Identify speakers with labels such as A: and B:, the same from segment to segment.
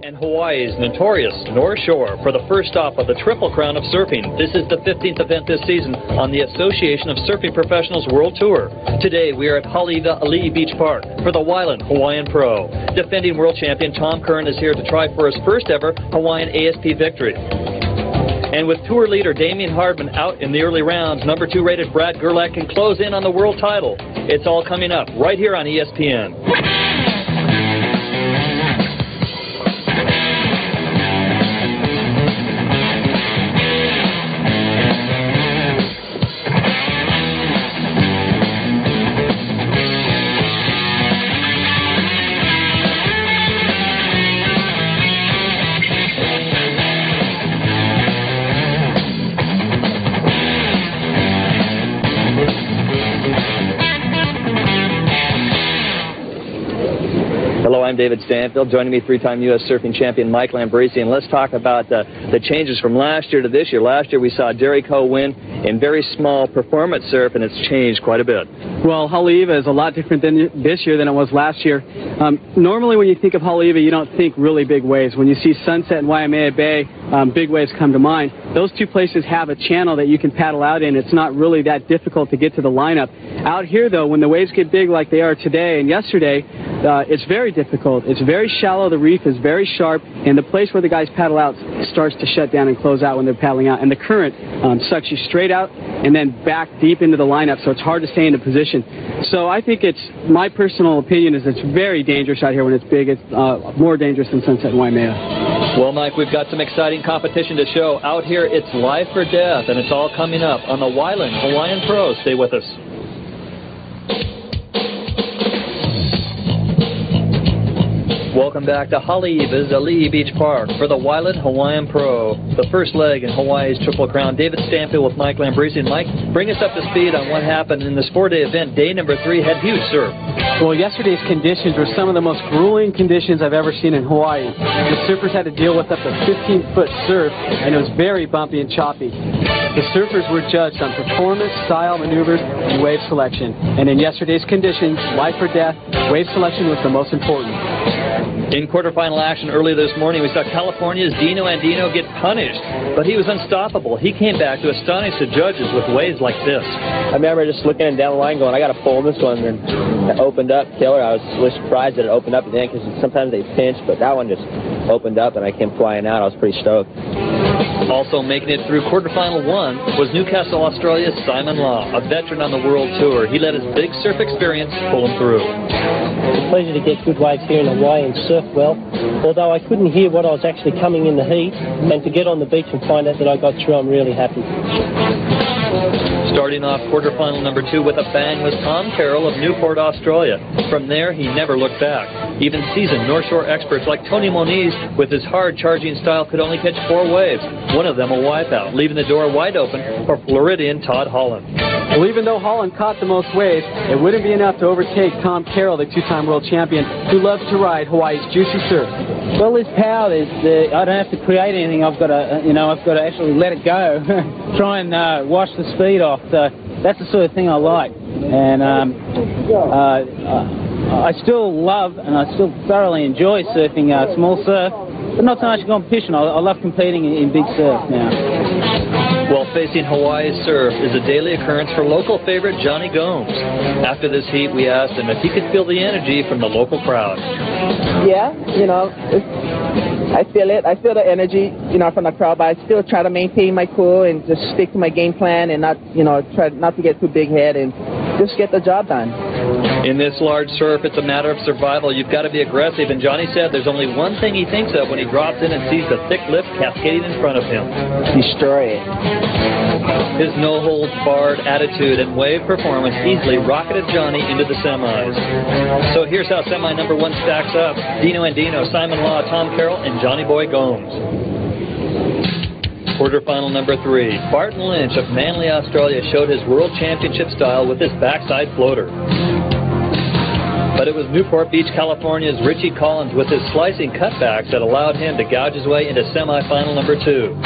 A: And Hawaii's notorious North Shore for the first stop of the Triple Crown of Surfing. This is the 15th event this season on the Association of Surfing Professionals World Tour. Today we are at Haleiwa Beach Park for the Wyland Hawaiian Pro. Defending world champion Tom Curran is here to try for his first ever Hawaiian ASP victory. And with tour leader Damian Hardman out in the early rounds, number 2 rated Brad Gerlach can close in on the world title. It's all coming up right here on ESPN. Hello, I'm David Stanfield. Joining me, 3-time U.S. surfing champion Mike Lambrisi. And let's talk about the changes from last year to this year. Last year we saw Derry Coe win in very small performance surf, and it's changed quite a bit.
B: Well, Haleiwa is a lot different this year than it was last year. Normally when you think of Haleiwa, you don't think really big waves. When you see Sunset and Waimea Bay, big waves come to mind. Those two places have a channel that you can paddle out in. It's not really that difficult to get to the lineup. Out here, though, when the waves get big like they are today and yesterday, it's very difficult. It's very shallow. The reef is very sharp, and the place where the guys paddle out starts to shut down and close out when they're paddling out. And the current sucks you straight out and then back deep into the lineup, so it's hard to stay in a position. So I think my personal opinion is it's very dangerous out here when it's big. It's more dangerous than Sunset and Waimea.
A: Well, Mike, we've got some exciting competition to show. Out here, it's life or death, and it's all coming up on the Wyland Hawaiian Pro. Stay with us. Welcome back to Haleiwa's Beach Park for the Wyland Hawaiian Pro, the first leg in Hawaii's Triple Crown. David Stanfield with Mike Lambrisi. And Mike, bring us up to speed on what happened in this 4-day event. Day number 3 had huge surf.
B: Well, yesterday's conditions were some of the most grueling conditions I've ever seen in Hawaii. The surfers had to deal with up to 15-foot surf, and it was very bumpy and choppy. The surfers were judged on performance, style, maneuvers, and wave selection. And in yesterday's conditions, life or death, wave selection was the most important.
A: In quarterfinal action early this morning, we saw California's Dino Andino get punished, but he was unstoppable. He came back to astonish the judges with waves like this.
C: I remember just looking down the line going, I got to pull this one, and it opened up killer. I was surprised that it opened up at the end because sometimes they pinch, but that one just opened up and I came flying out. I was pretty stoked.
A: Also making it through quarterfinal 1 was Newcastle, Australia's Simon Law, a veteran on the World Tour. He let his big surf experience pull him through.
D: It's a pleasure to get good waves here in Hawaii and surf well. Although I couldn't hear what I was actually coming in the heat, and to get on the beach and find out that I got through, I'm really happy.
A: Starting off quarterfinal number 2 with a bang was Tom Carroll of Newport, Australia. From there, he never looked back. Even seasoned North Shore experts like Tony Moniz, with his hard-charging style, could only catch 4 waves, one of them a wipeout, leaving the door wide open for Floridian Todd Holland.
B: Well, even though Holland caught the most waves, it wouldn't be enough to overtake Tom Carroll, the 2-time world champion, who loves to ride Hawaii's juicy surf.
E: Well, this power, I don't have to create anything. I've got to actually let it go, try and wash the speed off. So that's the sort of thing I like. And I still love and I still thoroughly enjoy surfing small surf, but not so much competition. I love competing in big surf now.
A: Well, facing Hawaii's surf is a daily occurrence for local favorite Johnny Gomes. After this heat, we asked him if he could feel the energy from the local crowd.
F: Yeah, I feel it. I feel the energy, from the crowd, but I still try to maintain my cool and just stick to my game plan and not, try not to get too big head and just get the job done.
A: In this large surf, it's a matter of survival. You've got to be aggressive, and Johnny said there's only one thing he thinks of when he drops in and sees the thick lift cascading in front of him.
F: Destroy it.
A: His no-holds-barred attitude and wave performance easily rocketed Johnny into the semis. So here's how semi number 1 stacks up. Dino Andino, Simon Law, Tom Carroll, and Johnny Boy Gomes. Quarterfinal number 3, Barton Lynch of Manly, Australia showed his world championship style with his backside floater. But it was Newport Beach, California's Richie Collins with his slicing cutbacks that allowed him to gouge his way into semifinal number 2.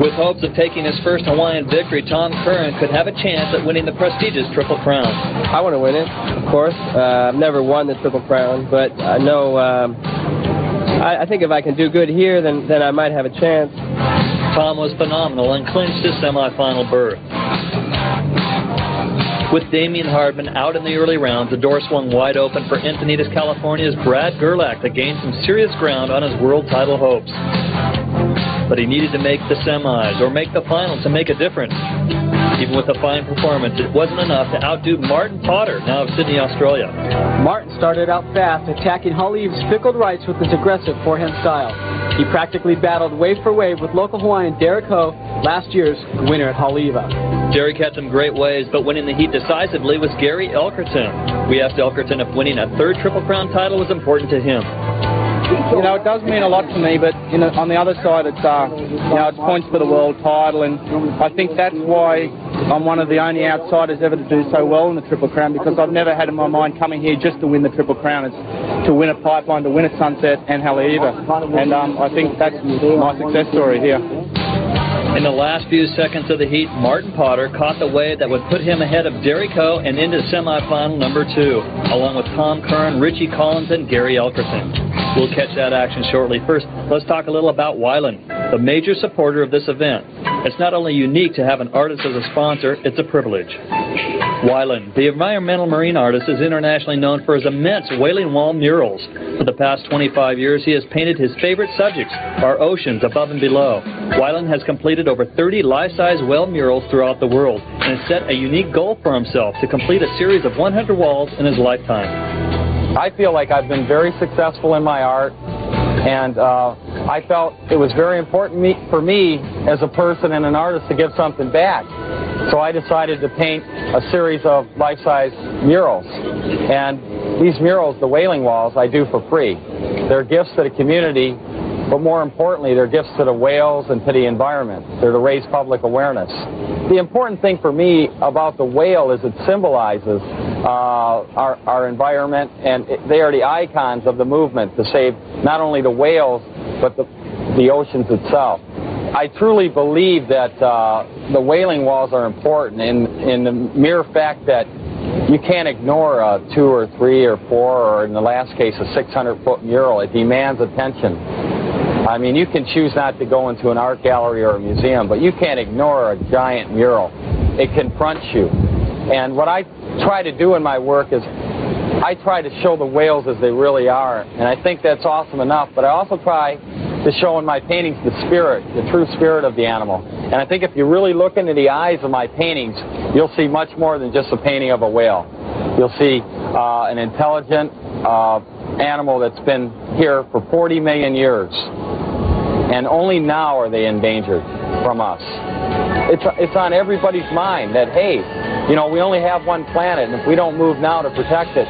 A: With hopes of taking his first Hawaiian victory, Tom Curran could have a chance at winning the prestigious Triple Crown.
C: I want to win it, of course. I've never won the Triple Crown, but I know I think if I can do good here, then I might have a chance.
A: Tom was phenomenal and clinched his semifinal berth. With Damian Hardman out in the early rounds, the door swung wide open for Encinitas, California's Brad Gerlach to gain some serious ground on his world title hopes. But he needed to make the semis or make the final to make a difference. Even with a fine performance, it wasn't enough to outdo Martin Potter, now of Sydney, Australia.
B: Martin started out fast, attacking Haleiwa's pickled rights with his aggressive forehand style. He practically battled wave for wave with local Hawaiian Derek Ho, last year's winner at Haleiwa.
A: Derek had some great ways, but winning the heat decisively was Gary Elkerton. We asked Elkerton if winning a third Triple Crown title was important to him.
G: You know, it does mean a lot to me, but on the other side, it's it's points for the world title, and I think that's why I'm one of the only outsiders ever to do so well in the Triple Crown, because I've never had in my mind coming here just to win the Triple Crown. It's to win a pipeline, to win a Sunset and Haleiwa, and I think that's my success story here.
A: In the last few seconds of the heat, Martin Potter caught the wave that would put him ahead of Derek Ho and into semifinal number 2, along with Tom Curran, Richie Collins, and Gary Elkerton. We'll catch that action shortly. First, let's talk a little about Wyland, the major supporter of this event. It's not only unique to have an artist as a sponsor, it's a privilege. Wyland, the environmental marine artist, is internationally known for his immense whaling wall murals. For the past 25 years, he has painted his favorite subjects, our oceans above and below. Wyland has completed over 30 life-size whale murals throughout the world and has set a unique goal for himself to complete a series of 100 walls in his lifetime.
G: I feel like I've been very successful in my art, and I felt it was very important for me as a person and an artist to give something back. So I decided to paint a series of life-size murals. And these murals, the whaling walls, I do for free. They're gifts to the community, but more importantly, they're gifts to the whales and to the environment. They're to raise public awareness. The important thing for me about the whale is it symbolizes our environment, and they are the icons of the movement to save not only the whales, but the oceans itself. I truly believe that the whaling walls are important in the mere fact that you can't ignore a 2 or 3 or 4, or in the last case, a 600-foot mural. It demands attention. I mean, you can choose not to go into an art gallery or a museum, but you can't ignore a giant mural. It confronts you. And what I try to do in my work is I try to show the whales as they really are, and I think that's awesome enough, but I also try to show in my paintings the spirit, the true spirit of the animal. And I think if you really look into the eyes of my paintings, you'll see much more than just a painting of a whale. You'll see an intelligent animal that's been here for 40 million years, and only now are they endangered from us. It's on everybody's mind that, hey, you know, we only have one planet, and if we don't move now to protect it,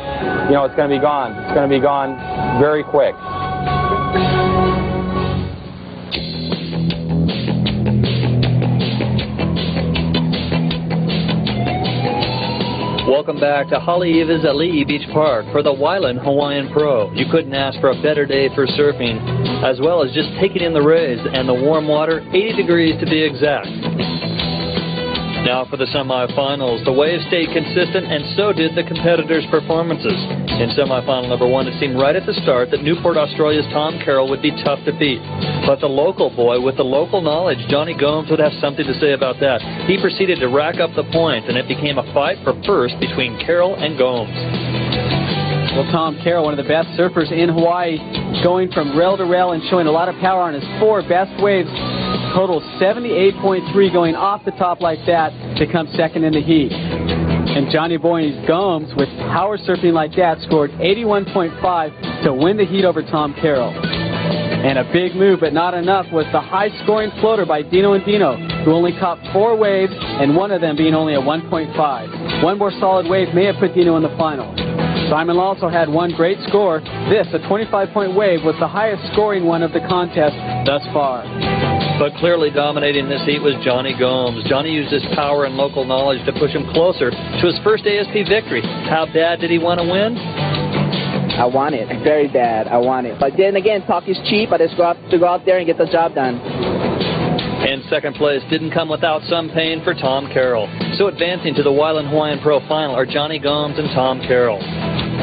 G: you know, it's going to be gone. It's going to be gone very quick.
A: Welcome back to Haleiwa's Ali'i Beach Park for the Wyland Hawaiian Pro. You couldn't ask for a better day for surfing, as well as just taking in the rays and the warm water, 80 degrees to be exact. Now for the semifinals. The waves stayed consistent, and so did the competitors' performances. In semifinal number 1, it seemed right at the start that Newport, Australia's Tom Carroll would be tough to beat. But the local boy with the local knowledge, Johnny Gomes, would have something to say about that. He proceeded to rack up the points, and it became a fight for first between Carroll and Gomes.
B: Well, Tom Carroll, one of the best surfers in Hawaii, going from rail to rail and showing a lot of power on his 4 best waves. Total 78.3 going off the top like that to come second in the heat. And Johnny Boy's Gomes, with power surfing like that, scored 81.5 to win the heat over Tom Carroll. And a big move, but not enough, was the high-scoring floater by Dino and Dino, who only caught 4 waves, and one of them being only a 1.5. One more solid wave may have put Dino in the final. Simon also had one great score. This, a 25-point wave, was the highest scoring one of the contest thus far.
A: But clearly dominating this heat was Johnny Gomes. Johnny used his power and local knowledge to push him closer to his first ASP victory. How bad did he want to win?
F: I want it. Very bad. I want it. But then again, talk is cheap. I just go out there and get the job done.
A: And second place didn't come without some pain for Tom Carroll. So advancing to the Wyland Hawaiian Pro Final are Johnny Gomes and Tom Carroll.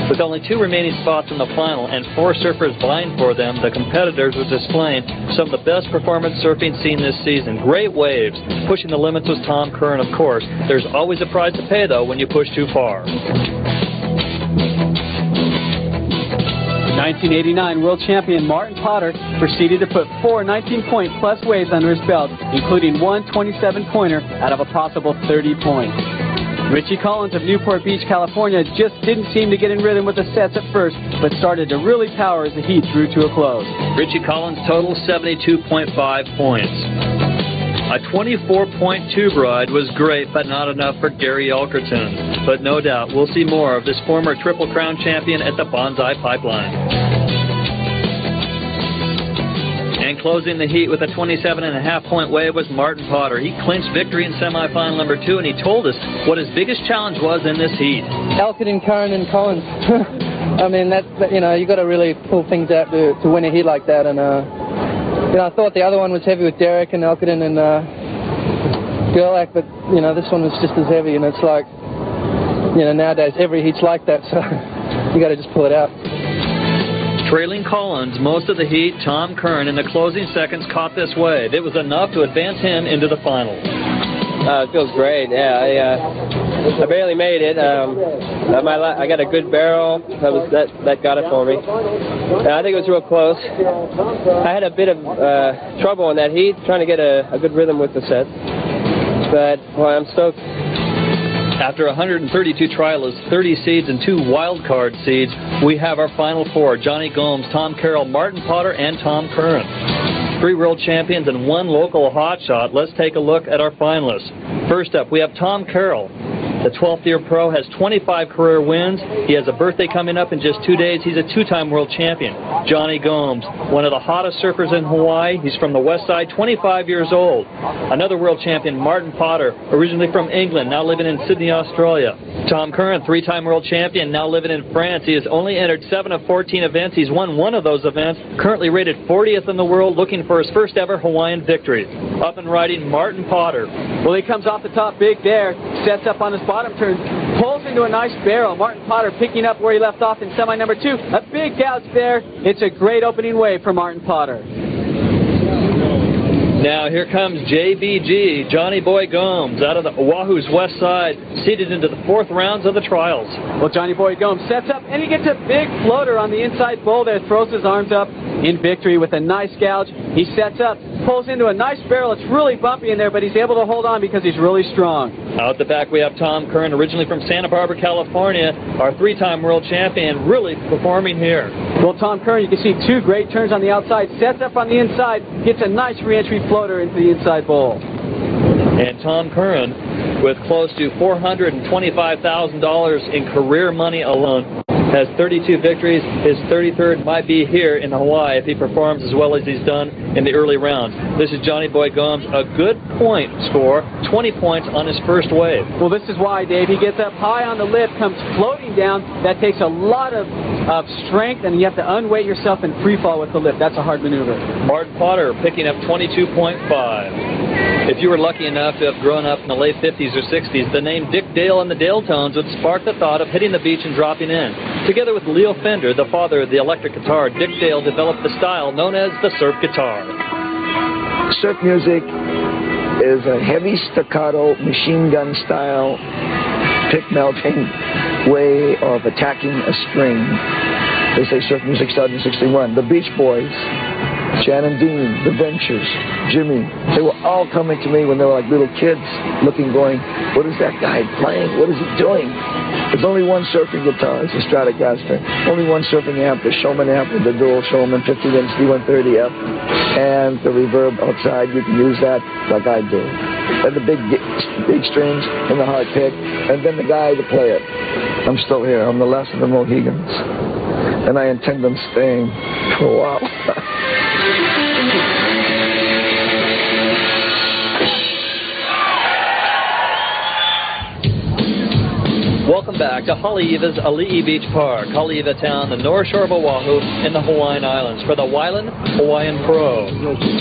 A: With only 2 remaining spots in the final and 4 surfers vying for them, the competitors were displaying some of the best performance surfing seen this season. Great waves. Pushing the limits was Tom Curran, of course. There's always a price to pay, though, when you push too far.
B: 1989 world champion Martin Potter proceeded to put 4 19-point-plus waves under his belt, including 1 27-pointer out of a possible 30 points. Richie Collins of Newport Beach, California, just didn't seem to get in rhythm with the sets at first, but started to really power as the heat drew to a close.
A: Richie Collins' total 72.5 points. A 24-point tube ride was great, but not enough for Gary Elkerton. But no doubt, we'll see more of this former Triple Crown champion at the Bonsai Pipeline. And closing the heat with a 27.5-point wave was Martin Potter. He clinched victory in semifinal number 2, and he told us what his biggest challenge was in this heat.
H: Elkerton, Curren, and Collins. I mean, you got to really pull things out to win a heat like that. And I thought the other one was heavy with Derek and Elkerton and Gerlach, but this one was just as heavy. And it's like, nowadays every heat's like that, so you got to just pull it out.
A: Trailing Collins most of the heat, Tom Curran in the closing seconds caught this wave. It was enough to advance him into the final.
C: It feels great. Yeah, I barely made it. I got a good barrel. That got it for me. I think it was real close. I had a bit of trouble in that heat, trying to get a good rhythm with the sets. But I'm stoked.
A: After 132 trialists, 30 seeds, and 2 wild card seeds, we have our final 4, Johnny Gomes, Tom Carroll, Martin Potter, and Tom Curran. 3 world champions and 1 local hotshot. Let's take a look at our finalists. First up, we have Tom Carroll. The 12th-year pro has 25 career wins. He has a birthday coming up in just 2 days. He's a 2-time world champion. Johnny Gomes, one of the hottest surfers in Hawaii. He's from the west side, 25 years old. Another world champion, Martin Potter, originally from England, now living in Sydney, Australia. Tom Curran, 3-time world champion, now living in France. He has only entered 7 of 14 events. He's won 1 of those events, currently rated 40th in the world, looking for his first ever Hawaiian victory. Up and riding, Martin Potter.
B: Well, he comes off the top big there, sets up on his bottom turn, pulls into a nice barrel. Martin Potter picking up where he left off in semi number 2. A big gouge there. It's a great opening wave for Martin Potter.
A: Now here comes JBG, Johnny Boy Gomes, out of the Oahu's west side, seeded into the 4th rounds of the trials.
B: Well, Johnny Boy Gomes sets up, and he gets a big floater on the inside bowl there, throws his arms up in victory with a nice gouge. He sets up, pulls into a nice barrel. It's really bumpy in there, but he's able to hold on because he's really strong.
A: Out the back, we have Tom Curran, originally from Santa Barbara, California, our 3-time world champion, really performing here.
B: Well, Tom Curran, you can see 2 great turns on the outside, sets up on the inside, gets a nice re-entry floater into the inside bowl.
A: And Tom Curran, with close to $425,000 in career money alone, has 32 victories. His 33rd might be here in Hawaii if he performs as well as he's done in the early rounds. This is Johnny Boy Gomes, a good point score, 20 points on his first wave.
B: Well, this is why, Dave. He gets up high on the lip, comes floating down. That takes a lot of strength, and you have to unweight yourself and free fall with the lip. That's a hard maneuver.
A: Martin Potter picking up 22.5. If you were lucky enough to have grown up in the late 50s or 60s, the name Dick Dale and the Dale Tones would spark the thought of hitting the beach and dropping in. Together with Leo Fender, the father of the electric guitar, Dick Dale developed the style known as the surf guitar.
I: Surf music is a heavy staccato, machine gun style, pick melting way of attacking a string. They say surf music started in '61. The Beach Boys, Shannon Dean, The Ventures, Jimmy, they were all coming to me when they were like little kids, looking, going, what is that guy playing? What is he doing? There's only one surfing guitar, it's a Stratocaster. Only one surfing amp, the Showman amp with the dual Showman 50-inch D130F. And the reverb outside, you can use that like I do. And the big strings and the hard pick, and then the guy to play it. I'm still here. I'm the last of the Mohegans. And I intend on staying for a while.
A: Well, welcome back to Haleiwa's Ali'i Beach Park, Haleiwa Town, the North Shore of Oahu, in the Hawaiian Islands, for the Wyland Hawaiian Pro.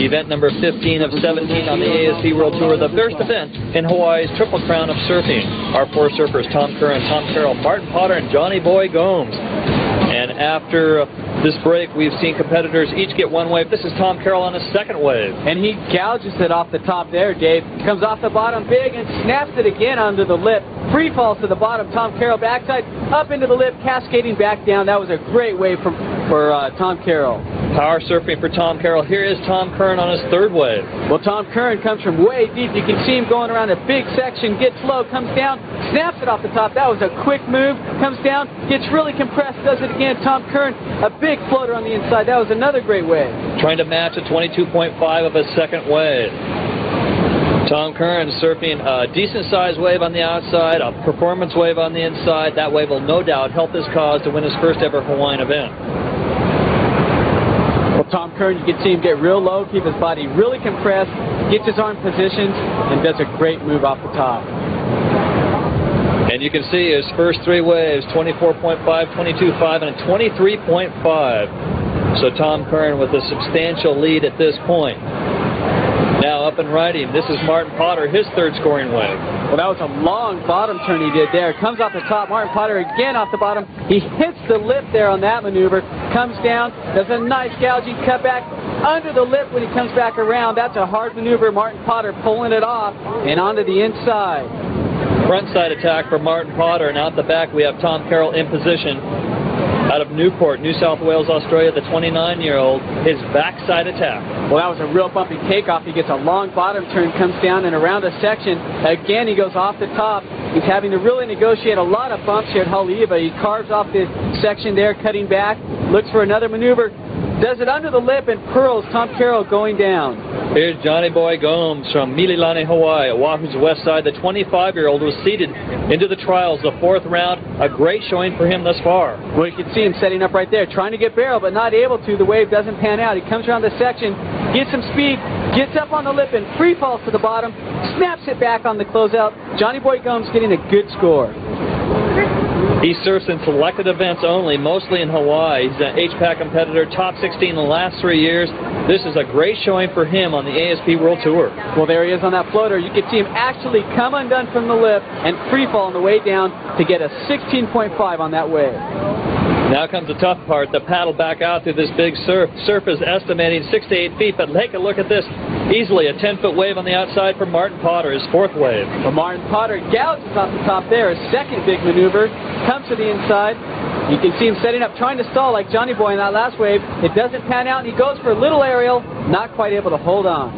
A: Event number 15 of 17 on the ASP World Tour, the first event in Hawaii's Triple Crown of Surfing. Our four surfers, Tom Curran, Tom Carroll, Martin Potter, and Johnny Boy Gomes. And after this break, we've seen competitors each get one wave. This is Tom Carroll on his second wave.
B: And he gouges it off the top there, Dave. Comes off the bottom big and snaps it again onto the lip. Free falls to the bottom. Tom Carroll backside, up into the lip, cascading back down. That was a great wave for Tom Carroll.
A: Power surfing for Tom Carroll. Here is Tom Curran on his third wave.
B: Well, Tom Curran comes from way deep. You can see him going around a big section, gets low, comes down, snaps it off the top. That was a quick move. Comes down, gets really compressed, does it again. Tom Curran, a big floater on the inside. That was another great wave.
A: Trying to match a 22.5 of his second wave. Tom Curran surfing a decent-sized wave on the outside, a performance wave on the inside. That wave will no doubt help his cause to win his first ever Hawaiian event.
B: Well, Tom Curran, you can see him get real low, keep his body really compressed, gets his arm positioned, and does a great move off the top.
A: And you can see his first three waves, 24.5, 22.5, and a 23.5. So Tom Curran with a substantial lead at this point. Now up and riding, this is Martin Potter, his third scoring wave.
B: Well, that was a long bottom turn he did there. Comes off the top, Martin Potter again off the bottom. He hits the lip there on that maneuver, comes down, does a nice gouging cut back under the lip when he comes back around. That's a hard maneuver. Martin Potter pulling it off and onto the inside.
A: Frontside attack for Martin Potter, and out the back we have Tom Carroll in position. Out of Newport, New South Wales, Australia, the 29-year-old, his backside attack.
B: Well, that was a real bumpy takeoff. He gets a long bottom turn, comes down and around a section. Again, he goes off the top. He's having to really negotiate a lot of bumps here at Haleiwa. He carves off the section there, cutting back, looks for another maneuver, does it under the lip and pearls. Tom Carroll going down.
A: Here's Johnny Boy Gomes from Mililani, Hawaii, Oahu's west side. The 25-year-old was seeded into the trials, the fourth round. A great showing for him thus far.
B: Well, you can see him setting up right there, trying to get barrel, but not able to. The wave doesn't pan out. He comes around the section, gets some speed, gets up on the lip and free falls to the bottom, snaps it back on the closeout. Johnny Boy Gomes getting a good score.
A: He surfs in selected events only, mostly in Hawaii. He's an H-Pack competitor, top 16 in the last 3 years. This is a great showing for him on the ASP World Tour.
B: Well, there he is on that floater. You can see him actually come undone from the lip and free fall on the way down to get a 16.5 on that wave.
A: Now comes the tough part, the paddle back out through this big surf. Surf is estimating 6 to 8 feet, but take a look at this. Easily a 10-foot wave on the outside for Martin Potter, his fourth wave.
B: Well, Martin Potter gouges off the top there, his second big maneuver, comes to the inside. You can see him setting up, trying to stall like Johnny Boy in that last wave. It doesn't pan out, and he goes for a little aerial, not quite able to hold on.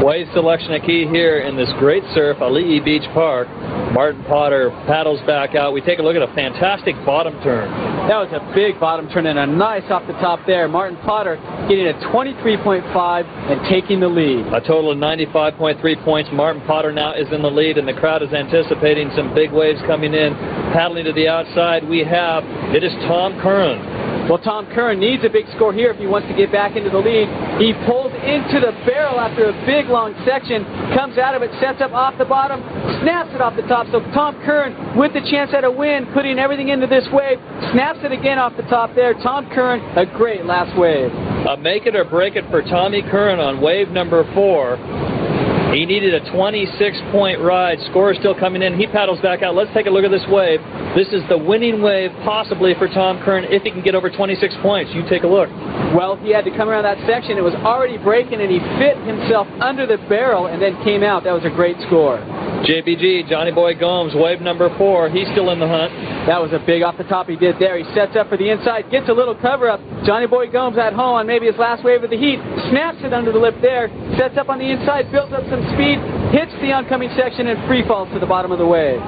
A: Wave selection a key here in this great surf, Ali'i Beach Park. Martin Potter paddles back out. We take a look at a fantastic bottom turn.
B: That was a big bottom turn and a nice off the top there. Martin Potter getting a 23.5 and taking the lead.
A: A total of 95.3 points. Martin Potter now is in the lead, and the crowd is anticipating some big waves coming in. Paddling to the outside, it is Tom Curran.
B: Well, Tom Curran needs a big score here if he wants to get back into the lead. He pulls into the barrel after a big long section, comes out of it, sets up off the bottom, snaps it off the top. So Tom Curran with the chance at a win, putting everything into this wave, snaps it again off the top there. Tom Curran, a great last wave.
A: A make it or break it for Tommy Curran on wave number 4. He needed a 26-point ride. Score is still coming in. He paddles back out. Let's take a look at this wave. This is the winning wave possibly for Tom Curran if he can get over 26 points. You take a look.
B: Well, he had to come around that section. It was already breaking, and he fit himself under the barrel and then came out. That was a great score.
A: JBG, Johnny Boy Gomes, wave number 4. He's still in the hunt.
B: That was a big off the top he did there. He sets up for the inside, gets a little cover up. Johnny Boy Gomes at home on maybe his last wave of the heat. Snaps it under the lip there. Sets up on the inside, builds up some speed, hits the oncoming section, and free falls to the bottom of the wave.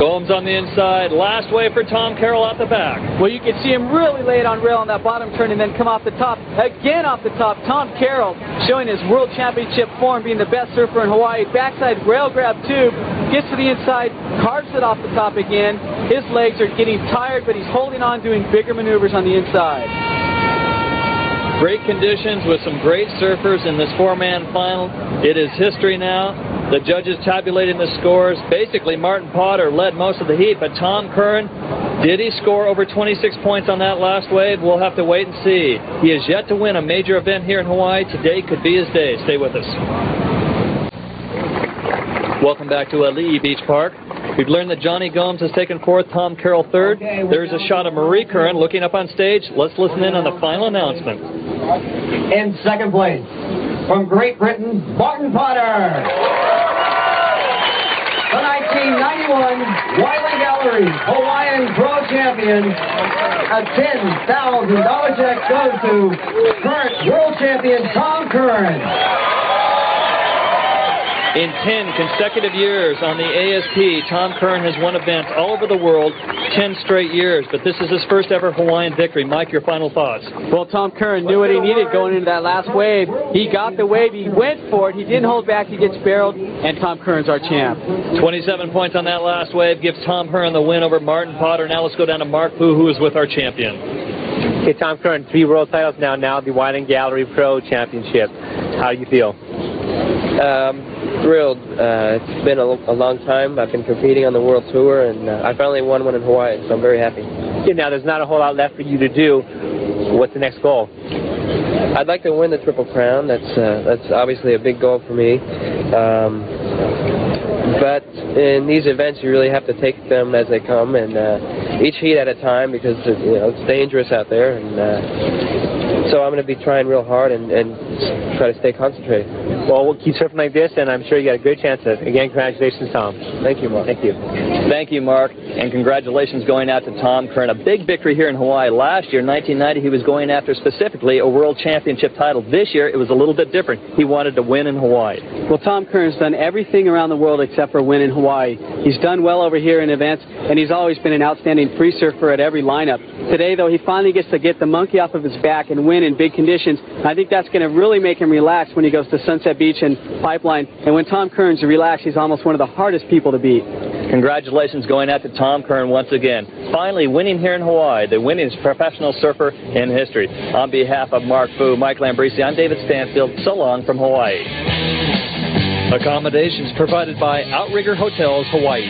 A: Gomes on the inside. Last wave for Tom Carroll out the back.
B: Well, you can see him really lay it on rail on that bottom turn and then come off the top. Again off the top, Tom Carroll showing his World Championship form, being the best surfer in Hawaii. Backside rail grab tube, gets to the inside, carves it off the top again. His legs are getting tired, but he's holding on, doing bigger maneuvers on the inside.
A: Great conditions with some great surfers in this 4-man final. It is history now. The judges tabulating the scores. Basically, Martin Potter led most of the heat, but Tom Curran, did he score over 26 points on that last wave? We'll have to wait and see. He has yet to win a major event here in Hawaii. Today could be his day. Stay with us. Welcome back to Ali'i Beach Park. We've learned that Johnny Gomes has taken fourth, Tom Carroll third. There's a shot of Marie Curren looking up on stage. Let's listen in on the final announcement.
J: In second place, from Great Britain, Martin Potter. The 1991 Wyland Hawaiian Pro Champion. A $10,000 check goes to current world champion Tom Curran.
A: In 10 consecutive years on the ASP, Tom Curran has won events all over the world, 10 straight years, but this is his first ever Hawaiian victory. Mike, your final thoughts?
B: Well, Tom Curran knew what he needed going into that last wave. He got the wave, he went for it, he didn't hold back, he gets barreled, and Tom Curran's our champ.
A: 27 points on that last wave gives Tom Curran the win over Martin Potter. Now let's go down to Mark Fu, who is with our champion.
C: Okay, Tom Curran, 3 world titles now the Wyland Gallery Pro Championship. How do you feel?
K: Thrilled. It's been a long time. I've been competing on the World Tour, and I finally won one in Hawaii, so I'm very happy.
C: Yeah, now, there's not a whole lot left for you to do. What's the next goal?
K: I'd like to win the Triple Crown. That's obviously a big goal for me. But in these events, you really have to take them as they come, and each heat at a time, because it's dangerous out there. And so I'm going to be trying real hard and try to stay concentrated.
C: Well, we'll keep surfing like this, and I'm sure you got a great chance at it. Again, congratulations, Tom.
K: Thank you, Mark.
C: Thank you.
A: Thank you, Mark, and congratulations going out to Tom Curran. A big victory here in Hawaii. Last year, 1990, he was going after specifically a world championship title. This year, it was a little bit different. He wanted to win in Hawaii.
B: Well, Tom Curran's done everything around the world except for win in Hawaii. He's done well over here in events, and he's always been an outstanding free surfer at every lineup. Today, though, he finally gets to get the monkey off of his back and win in big conditions. I think that's going to really make him relax when he goes to Sunset Beach and Pipeline. And when Tom Curran's relaxed, he's almost one of the hardest people to beat.
A: Congratulations going out to Tom Curran once again. Finally winning here in Hawaii, the winningest professional surfer in history. On behalf of Mark Fu, Mike Lambrisi, I'm David Stanfield. So long from Hawaii. Accommodations provided by Outrigger Hotels, Hawaii.